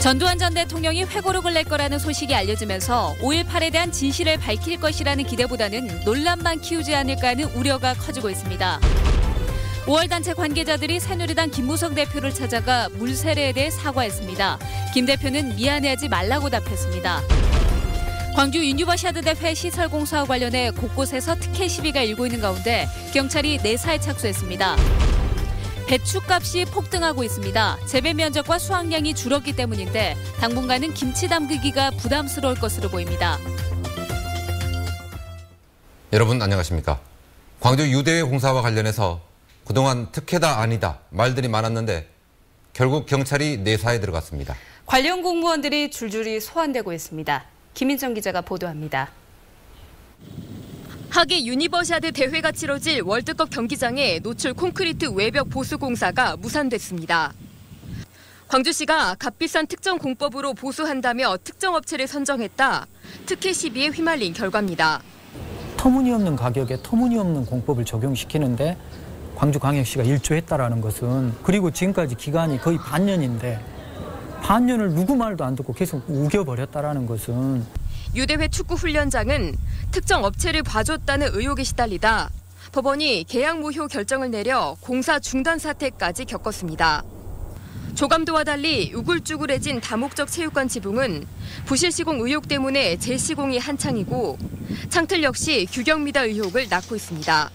전두환 전 대통령이 회고록을 낼 거라는 소식이 알려지면서 5.18에 대한 진실을 밝힐 것이라는 기대보다는 논란만 키우지 않을까 하는 우려가 커지고 있습니다. 5월 단체 관계자들이 새누리당 김무성 대표를 찾아가 물세례에 대해 사과했습니다. 김 대표는 미안해하지 말라고 답했습니다. 광주 유니버시아드 대회 시설 공사와 관련해 곳곳에서 특혜 시비가 일고 있는 가운데 경찰이 내사에 착수했습니다. 배추값이 폭등하고 있습니다. 재배 면적과 수확량이 줄었기 때문인데 당분간은 김치 담그기가 부담스러울 것으로 보입니다. 여러분 안녕하십니까? 광주 유대회 공사와 관련해서 그동안 특혜다 아니다 말들이 많았는데 결국 경찰이 내사에 들어갔습니다. 관련 공무원들이 줄줄이 소환되고 있습니다. 김인정 기자가 보도합니다. 하계 유니버시아드 대회가 치러질 월드컵 경기장의 노출 콘크리트 외벽 보수 공사가 무산됐습니다. 광주시가 값비싼 특정 공법으로 보수한다며 특정 업체를 선정했다. 특혜 시비에 휘말린 결과입니다. 터무니없는 가격에 터무니없는 공법을 적용시키는데 광주광역시가 일조했다라는 것은, 그리고 지금까지 기간이 거의 반년인데 반년을 누구 말도 안 듣고 계속 우겨버렸다라는 것은. 유대회 축구훈련장은 특정 업체를 봐줬다는 의혹에 시달리다 법원이 계약 무효 결정을 내려 공사 중단 사태까지 겪었습니다. 조감도와 달리 우글쭈글해진 다목적 체육관 지붕은 부실 시공 의혹 때문에 재시공이 한창이고 창틀 역시 규격 미달 의혹을 낳고 있습니다.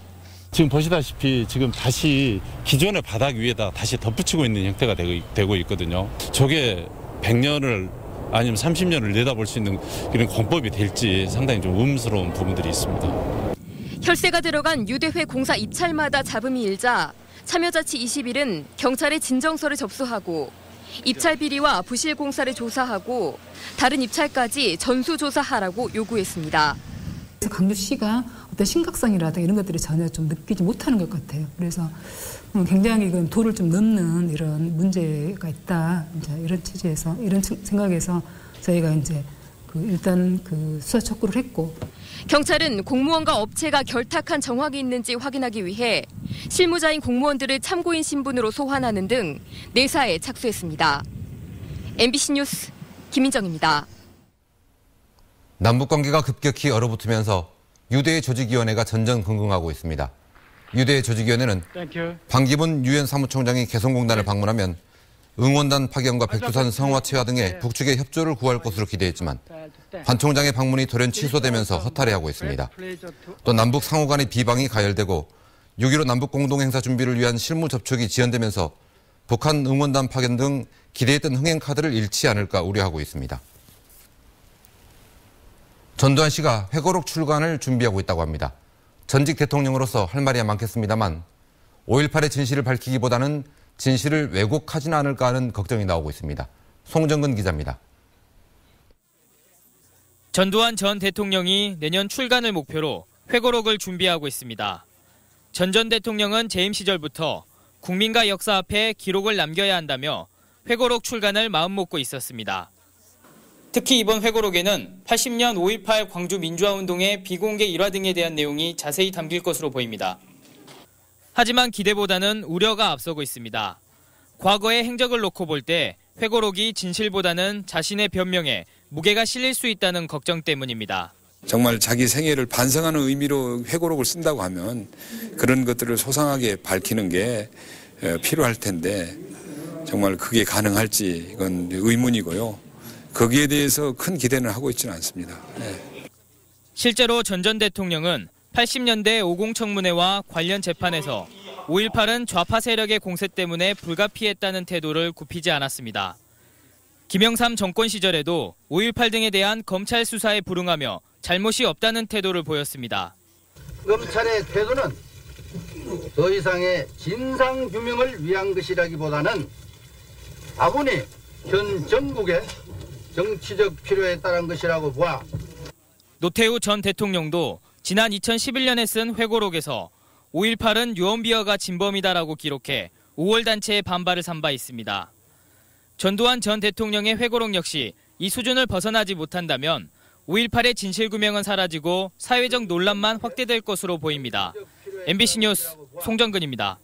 지금 보시다시피 지금 다시 기존의 바닥 위에다 다시 덧붙이고 있는 형태가 되고 있거든요. 저게 100년을 아니면 30년을 내다볼 수 있는 이런 공법이 될지 상당히 좀 의문스러운 부분들이 있습니다. 혈세가 들어간 유대회 공사 입찰마다 잡음이 일자 참여자치 20일은 경찰에 진정서를 접수하고 입찰 비리와 부실 공사를 조사하고 다른 입찰까지 전수조사하라고 요구했습니다. 광주시가 어떤 심각성이라든가 이런 것들이 전혀 좀 느끼지 못하는 것 같아요. 그래서 굉장히 도를 좀 넘는 이런 문제가 있다. 이제 이런 취지에서, 이런 생각에서 저희가 이제 일단 수사 촉구를 했고. 경찰은 공무원과 업체가 결탁한 정황이 있는지 확인하기 위해 실무자인 공무원들을 참고인 신분으로 소환하는 등 내사에 착수했습니다. MBC 뉴스 김인정입니다. 남북관계가 급격히 얼어붙으면서 유대회 조직위원회가 전전긍긍하고 있습니다. 유대회 조직위원회는 반기문 유엔 사무총장이 개성공단을 방문하면 응원단 파견과 백두산 성화체화 등의 북측의 협조를 구할 것으로 기대했지만 반 총장의 방문이 돌연 취소되면서 허탈해하고 있습니다. 또 남북 상호 간의 비방이 가열되고 6.15 남북 공동행사 준비를 위한 실무 접촉이 지연되면서 북한 응원단 파견 등 기대했던 흥행 카드를 잃지 않을까 우려하고 있습니다. 전두환 씨가 회고록 출간을 준비하고 있다고 합니다. 전직 대통령으로서 할 말이야 많겠습니다만 5.18의 진실을 밝히기보다는 진실을 왜곡하지는 않을까 하는 걱정이 나오고 있습니다. 송정근 기자입니다. 전두환 전 대통령이 내년 출간을 목표로 회고록을 준비하고 있습니다. 전 대통령은 재임 시절부터 국민과 역사 앞에 기록을 남겨야 한다며 회고록 출간을 마음먹고 있었습니다. 특히 이번 회고록에는 80년 5.18 광주 민주화운동의 비공개 일화 등에 대한 내용이 자세히 담길 것으로 보입니다. 하지만 기대보다는 우려가 앞서고 있습니다. 과거의 행적을 놓고 볼 때 회고록이 진실보다는 자신의 변명에 무게가 실릴 수 있다는 걱정 때문입니다. 정말 자기 생애를 반성하는 의미로 회고록을 쓴다고 하면 그런 것들을 소상하게 밝히는 게 필요할 텐데 정말 그게 가능할지 이건 의문이고요. 거기에 대해서 큰 기대는 하고 있지는 않습니다. 네. 실제로 전 대통령은 80년대 50 청문회와 관련 재판에서 5.18은 좌파 세력의 공세 때문에 불가피했다는 태도를 굽히지 않았습니다. 김영삼 정권 시절에도 5.18 등에 대한 검찰 수사에 불응하며 잘못이 없다는 태도를 보였습니다. 검찰의 태도는 더 이상의 진상규명을 위한 것이라기보다는 아무리 현 정국의 정치적 필요에 따른 것이라고 봐. 노태우 전 대통령도 지난 2011년에 쓴 회고록에서 5.18은 유언비어가 진범이다라고 기록해 5월 단체의 반발을 산 바 있습니다. 전두환 전 대통령의 회고록 역시 이 수준을 벗어나지 못한다면 5.18의 진실규명은 사라지고 사회적 논란만 확대될 것으로 보입니다. MBC 뉴스 송정근입니다.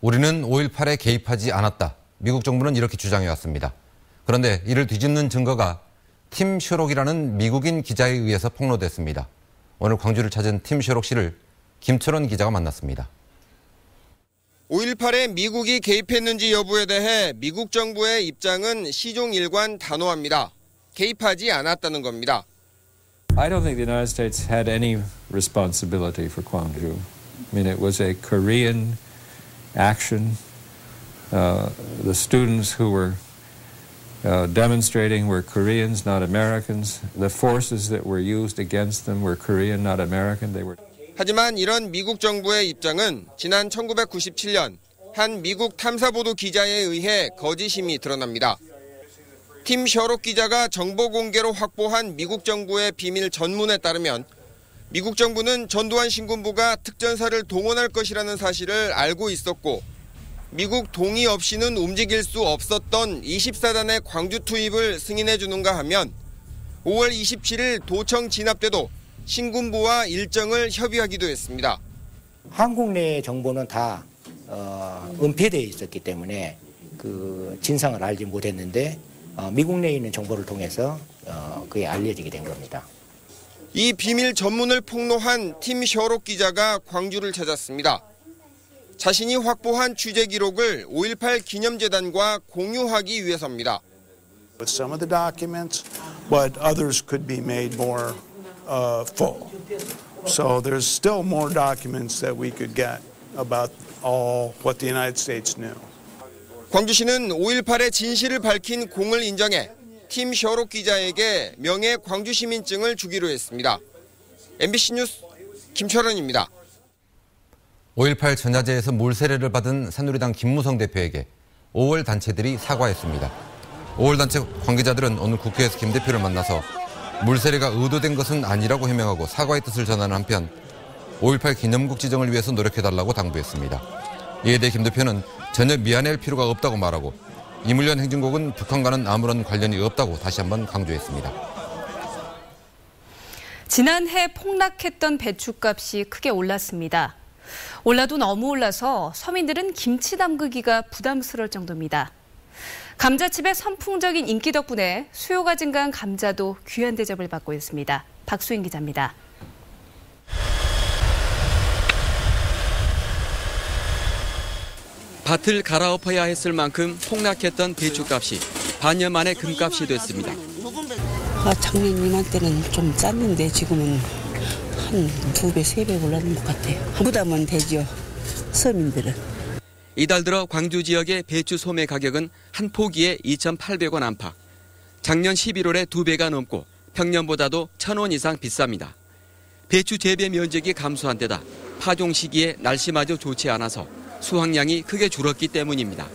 우리는 5.18에 개입하지 않았다. 미국 정부는 이렇게 주장해왔습니다. 그런데 이를 뒤집는 증거가 팀 셔록이라는 미국인 기자에 의해서 폭로됐습니다. 오늘 광주를 찾은 팀 셔록 씨를 김철원 기자가 만났습니다. 5.18에 미국이 개입했는지 여부에 대해 미국 정부의 입장은 시종일관 단호합니다. 개입하지 않았다는 겁니다. I don't think the United States had any responsibility for Gwangju. I mean, it was a Korean action. The students who were demonstrating were Koreans, not Americans. The forces that were used against them were Korean, not American. They were. 하지만 이런 미국 정부의 입장은 지난 1997년 한 미국 탐사보도 기자에 의해 거짓임이 드러납니다. 팀 셔록 기자가 정보 공개로 확보한 미국 정부의 비밀 전문에 따르면 미국 정부는 전두환 신군부가 특전사를 동원할 것이라는 사실을 알고 있었고 미국 동의 없이는 움직일 수 없었던 24단의 광주 투입을 승인해 주는가 하면 5월 27일 도청 진압 때도 신군부와 일정을 협의하기도 했습니다. 한국 내 정보는 다 은폐되어 있었기 때문에 그 진상을 알지 못했는데 미국 내에 있는 정보를 통해서 그게 알려지게 된 겁니다. 이 비밀 전문을 폭로한 팀 셔록 기자가 광주를 찾았습니다. 자신이 확보한 취재 기록을 5.18 기념재단과 공유하기 위해서입니다. Some of the documents, but others could be made more full. So there's still more documents that we could get about all what the United States knew. 광주시는 5.18의 진실을 밝힌 공을 인정해 팀 셔록 기자에게 명예 광주시민증을 주기로 했습니다. MBC 뉴스 김철원입니다. 5.18 전야제에서 몰세례를 받은 새누리당 김무성 대표에게 5월 단체들이 사과했습니다. 5월 단체 관계자들은 오늘 국회에서 김 대표를 만나서 몰세례가 의도된 것은 아니라고 해명하고 사과의 뜻을 전하는 한편 5.18 기념국 지정을 위해서 노력해달라고 당부했습니다. 이에 대해 김 대표는 전혀 미안해할 필요가 없다고 말하고 이물련 행진곡은 북한과는 아무런 관련이 없다고 다시 한번 강조했습니다. 지난해 폭락했던 배추값이 크게 올랐습니다. 올라도 너무 올라서 서민들은 김치 담그기가 부담스러울 정도입니다. 감자칩의 선풍적인 인기 덕분에 수요가 증가한 감자도 귀한 대접을 받고 있습니다. 박수인 기자입니다. 밭을 갈아엎어야 했을 만큼 폭락했던 배추값이 반년 만에 금값이 됐습니다. 작년 이맘때는 좀 쌌는데 지금은 한 2배, 3배 올라는 것 같아요. 부담은 되죠, 서민들은. 이달 들어 광주 지역의 배추 소매 가격은 한 포기에 2,800원 안팎. 작년 11월에 2배가 넘고 평년보다도 1,000원 이상 비쌉니다. 배추 재배 면적이 감소한 데다 파종 시기에 날씨마저 좋지 않아서 수확량이 크게 줄었기 때문입니다.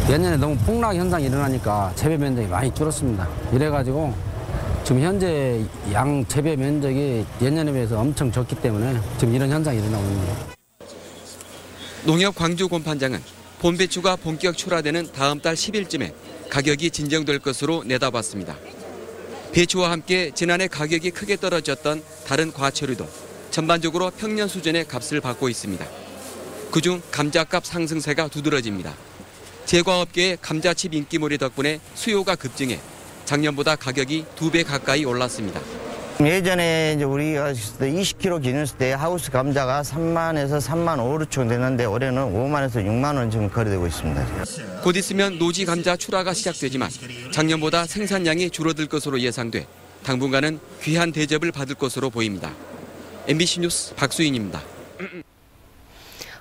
예년에 너무 폭락 현상이 일어나니까 재배 면적이 많이 줄었습니다. 이래가지고 지금 현재 양 재배 면적이 예년에 비해서 엄청 적기 때문에 지금 이런 현상이 일어나고 있습니다. 농협 광주 곰판장은 봄배추가 본격 출하되는 다음 달 10일쯤에 가격이 진정될 것으로 내다봤습니다. 배추와 함께 지난해 가격이 크게 떨어졌던 다른 과채류도 전반적으로 평년 수준의 값을 받고 있습니다. 그중 감자값 상승세가 두드러집니다. 제과업계의 감자칩 인기몰이 덕분에 수요가 급증해 작년보다 가격이 2배 가까이 올랐습니다. 예전에 이제 우리가 20kg 기준했을 때 하우스 감자가 3만에서 3만 5천 되는데 올해는 5만에서 6만 원 지금 거래되고 있습니다. 곧 있으면 노지 감자 출하가 시작되지만 작년보다 생산량이 줄어들 것으로 예상돼 당분간은 귀한 대접을 받을 것으로 보입니다. MBC 뉴스 박수인입니다.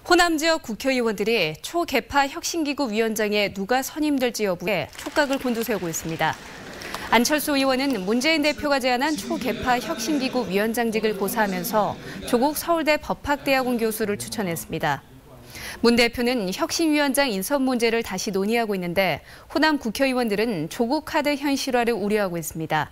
호남 지역 국회의원들이 초개파 혁신기구 위원장에 누가 선임될지 여부에 촉각을 곤두세우고 있습니다. 안철수 의원은 문재인 대표가 제안한 초개파 혁신기구 위원장직을 고사하면서 조국 서울대 법학대학원 교수를 추천했습니다. 문 대표는 혁신위원장 인선 문제를 다시 논의하고 있는데 호남 국회의원들은 조국 카드 현실화를 우려하고 있습니다.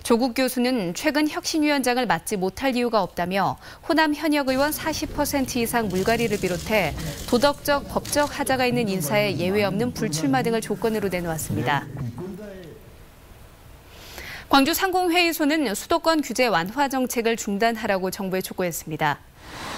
조국 교수는 최근 혁신위원장을 맡지 못할 이유가 없다며 호남 현역 의원 40% 이상 물갈이를 비롯해 도덕적, 법적 하자가 있는 인사에 예외 없는 불출마 등을 조건으로 내놓았습니다. 광주 상공회의소는 수도권 규제 완화 정책을 중단하라고 정부에 촉구했습니다.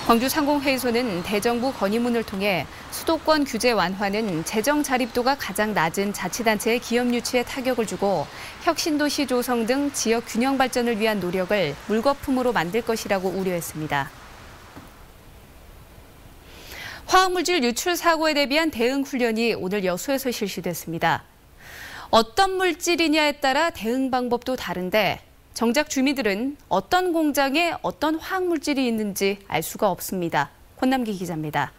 광주 상공회의소는 대정부 건의문을 통해 수도권 규제 완화는 재정 자립도가 가장 낮은 자치단체의 기업 유치에 타격을 주고 혁신도시 조성 등 지역 균형 발전을 위한 노력을 물거품으로 만들 것이라고 우려했습니다. 화학물질 유출 사고에 대비한 대응 훈련이 오늘 여수에서 실시됐습니다. 어떤 물질이냐에 따라 대응 방법도 다른데 정작 주민들은 어떤 공장에 어떤 화학물질이 있는지 알 수가 없습니다. 권남기 기자입니다.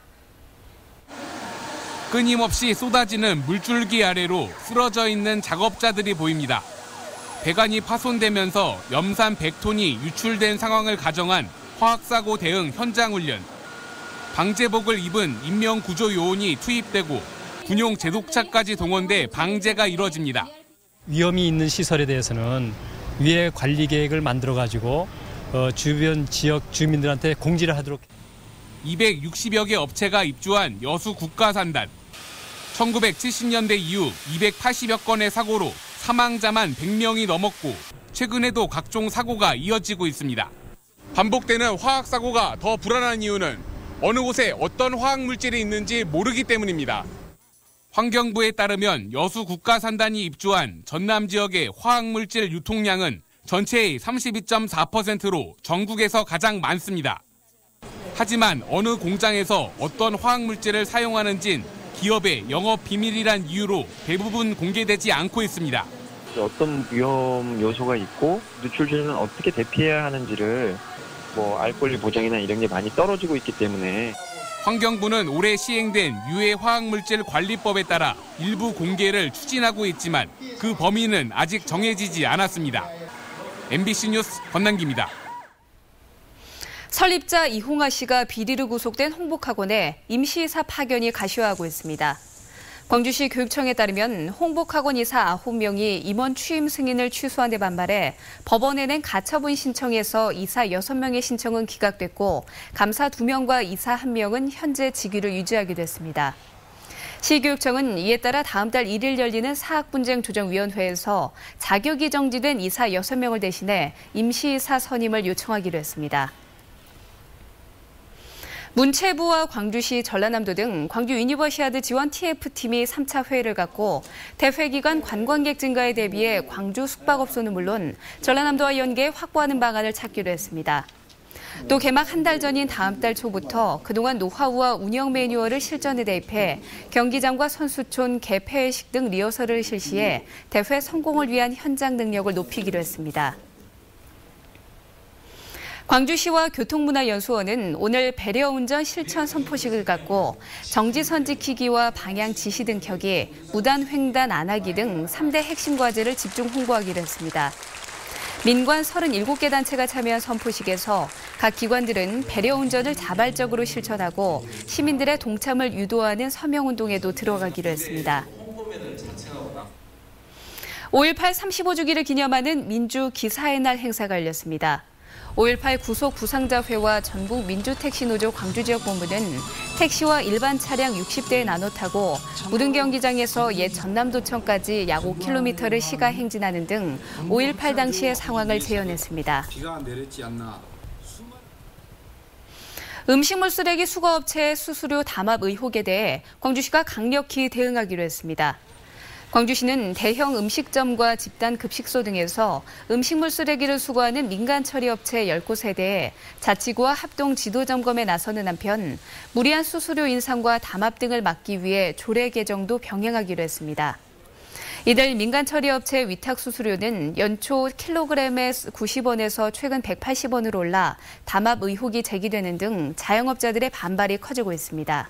끊임없이 쏟아지는 물줄기 아래로 쓰러져 있는 작업자들이 보입니다. 배관이 파손되면서 염산 100톤이 유출된 상황을 가정한 화학사고 대응 현장 훈련. 방제복을 입은 인명구조 요원이 투입되고 군용 제독차까지 동원돼 방제가 이뤄집니다. 위험이 있는 시설에 대해서는 위에 관리 계획을 만들어가지고 주변 지역 주민들한테 공지를 하도록. 260여 개 업체가 입주한 여수 국가산단. 1970년대 이후 280여 건의 사고로 사망자만 100명이 넘었고 최근에도 각종 사고가 이어지고 있습니다. 반복되는 화학사고가 더 불안한 이유는 어느 곳에 어떤 화학물질이 있는지 모르기 때문입니다. 환경부에 따르면 여수 국가산단이 입주한 전남 지역의 화학물질 유통량은 전체의 32.4%로 전국에서 가장 많습니다. 하지만 어느 공장에서 어떤 화학물질을 사용하는지는 기업의 영업 비밀이란 이유로 대부분 공개되지 않고 있습니다. 어떤 위험 요소가 있고 누출 시에는 어떻게 대피해야 하는지를 알 권리 보장이나 이런 게 많이 떨어지고 있기 때문에 환경부는 올해 시행된 유해 화학물질 관리법에 따라 일부 공개를 추진하고 있지만 그 범위는 아직 정해지지 않았습니다. MBC 뉴스 권남기입니다. 설립자 이홍아 씨가 비리로 구속된 홍보학원에 임시이사 파견이 가시화하고 있습니다. 광주시 교육청에 따르면 홍보학원 이사 9명이 임원 취임 승인을 취소한 데 반발해 법원에 낸 가처분 신청에서 이사 6명의 신청은 기각됐고 감사 2명과 이사 1명은 현재 직위를 유지하기로 했습니다. 시교육청은 이에 따라 다음 달 1일 열리는 사학분쟁조정위원회에서 자격이 정지된 이사 6명을 대신해 임시이사 선임을 요청하기로 했습니다. 문체부와 광주시, 전라남도 등 광주 유니버시아드 지원 TF팀이 3차 회의를 갖고 대회 기간 관광객 증가에 대비해 광주 숙박업소는 물론 전라남도와 연계 확보하는 방안을 찾기로 했습니다. 또 개막 한 달 전인 다음 달 초부터 그동안 노하우와 운영 매뉴얼을 실전에 대입해 경기장과 선수촌, 개폐회식 등 리허설을 실시해 대회 성공을 위한 현장 능력을 높이기로 했습니다. 광주시와 교통문화연수원은 오늘 배려운전 실천 선포식을 갖고 정지선 지키기와 방향 지시 등 켜기, 무단 횡단 안 하기 등 3대 핵심 과제를 집중 홍보하기로 했습니다. 민관 37개 단체가 참여한 선포식에서 각 기관들은 배려운전을 자발적으로 실천하고 시민들의 동참을 유도하는 서명운동에도 들어가기로 했습니다. 5.18 35주기를 기념하는 민주기사의 날 행사가 열렸습니다. 5.18 구속 부상자회와 전국민주택시노조 광주지역본부는 택시와 일반 차량 60대에 나눠 타고 무등경기장에서 옛 전남도청까지 약 5km를 시가 행진하는 등 5.18 당시의 상황을 재현했습니다. 비가 내렸지 않나. 음식물 쓰레기 수거업체의 수수료 담합 의혹에 대해 광주시가 강력히 대응하기로 했습니다. 광주시는 대형 음식점과 집단 급식소 등에서 음식물 쓰레기를 수거하는 민간 처리업체 10곳에 대해 자치구와 합동 지도 점검에 나서는 한편 무리한 수수료 인상과 담합 등을 막기 위해 조례 개정도 병행하기로 했습니다. 이들 민간 처리업체 위탁 수수료는 연초 킬로그램에 90원에서 최근 180원으로 올라 담합 의혹이 제기되는 등 자영업자들의 반발이 커지고 있습니다.